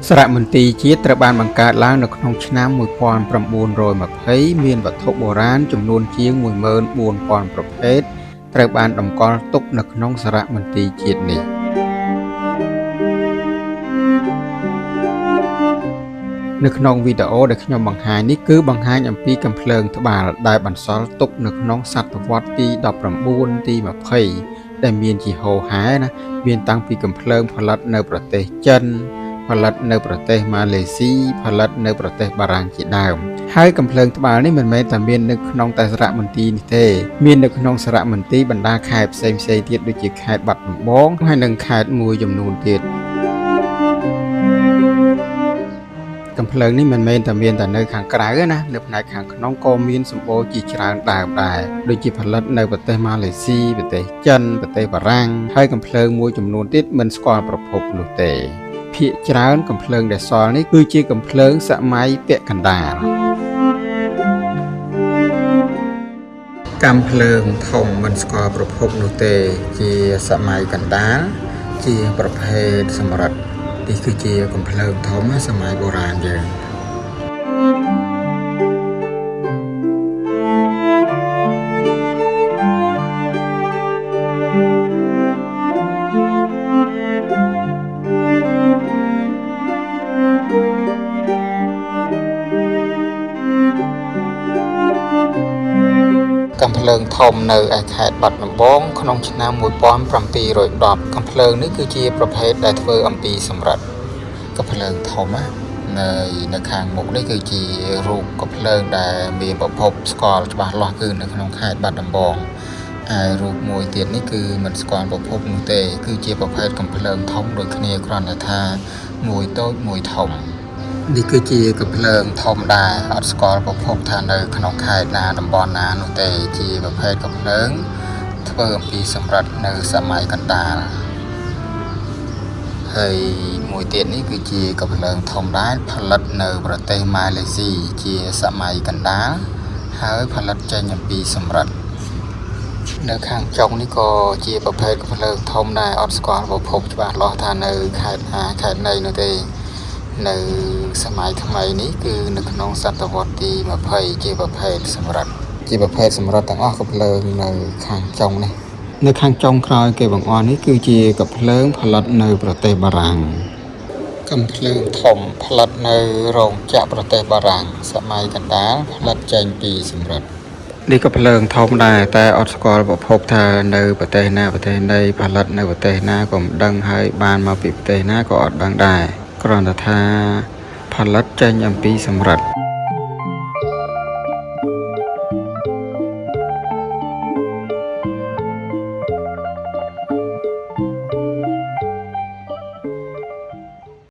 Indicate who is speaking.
Speaker 1: សារមន្ទីរជាតិត្រូវបានបង្កើតឡើងនៅក្នុងឆ្នាំ1920មានវត្ថុបុរាណចំនួនជាង 14000 ប្រភេទត្រូវបានតម្កល់ទុកនៅក្នុងសារមន្ទីរជាតិនេះនៅក្នុងវីដេអូដែលខ្ញុំបង្ហាញនេះគឺបង្ហាញអំពីកាំភ្លើងត្បាល់ដែលបន្សល់ទុកនៅក្នុងសតវត្សទី19ទី20ដែលមានជាហូរហែណាមានតាំងពីកាំភ្លើងផលិតនៅប្រទេសចិនផលិតនៅប្រទេសម៉ាឡេស៊ីផលិតនៅប្រទេសបារាំងជាដើមហើយកាំភ្លើងត្បាល់នេះមិនមែនតែមាននៅក្នុងតែសារមន្ទីរនេះទេមាននៅក្នុងសារមន្ទីរបណ្ដាខេត្តផ្សេងៗទៀតដូចជាខេត្តបាត់ដំបងហើយនិងខេត្តមួយចំនួនទៀតកាំភ្លើងនេះមិនមែនតែមានតែនៅខាងក្រៅណានៅផ្នែកខាងក្នុងក៏មានសម្បូរជាច្រើនដើមដែរដូចជាផលិតនៅប្រទេសម៉ាឡេស៊ីប្រទេសចិនប្រទេសបារាំងហើយកាំភ្លើងមួយចំនួនទៀតមិនស្គាល់ប្រភពនោះទេភាគច្រើនកាំភ្លើងដែលសល់នេះគឺជាកាំភ្លើងសម័យពាក់កណ្ដាលកាំភ្លើងធំមិនស្គាល់ប្រភពនោះទេជាសម័យកណ្ដាលជាប្រភេទសម្រាប់នេះគឺជាកាំភ្លើងធំសម័យបុរាណយើងកាំភ្លើងធំនៅឯខេត្តបាត់ដំបងក្នុងឆ្នាំ1710កាំភ្លើងនេះគឺជាប្រភេទដែលធ្វើអំពីសម្រាប់កាំភ្លើងធំនៅខាងមុខនេះគឺជារូបកាំភ្លើងដែលមានប្រភពស្គាល់ច្បាស់លាស់គឺនៅក្នុងខេត្តបាត់ដំបងហើយរូបមួយទៀតនេះគឺមិនស្គាល់ប្រភពនោះទេគឺជាប្រភេទកាំភ្លើងធំដូចគ្នាគ្រាន់តែថាមួយតូចមួយធំនេះគឺជាកាំភ្លើងធំដែរអត់ស្គាល់ប្រភពថានៅក្នុងខេត្តណាតំបន់ណានោះទេជាប្រភេទកាំភ្លើងធ្វើអំពីសម្រាប់នៅសម័យកណ្ដាលហើយមួយទៀតនេះគឺជាកាំភ្លើងធំដែរផលិតនៅប្រទេសម៉ាឡេស៊ីជាសម័យកណ្ដាលហើយផលិតចេញអំពីសម្រាប់នៅខាងចុងនេះក៏ជាប្រភេទកាំភ្លើងធំដែរអត់ស្គាល់ប្រភពច្បាស់លាស់ថានៅខេត្តណាខេត្តណីនោះទេនៅសម័យថ្មីនេះគឺនៅក្នុងសតវត្សទី20ជាប្រភេទសម្រាប់ទាំងអស់កាំភ្លើងនៅខាងចុងនេះនៅខាងចុងក្រោយគេបង្អស់នេះគឺជាកាំភ្លើងផលិតនៅប្រទេសបារាំងកាំភ្លើងធំផលិតនៅរោងចក្រប្រទេសបារាំងសម័យកណ្ដាលផលិតចេញពីសម្រាប់នេះកាំភ្លើងធំដែរតែអត់ស្គាល់ប្រភពថានៅប្រទេសណាប្រទេសណីផលិតនៅប្រទេសណាក៏មិនដឹងហើយបានមកពីប្រទេសណាក៏អត់ដឹងដែរគ្រាន់តែថាផលិតចេញអំពីសម្រាប់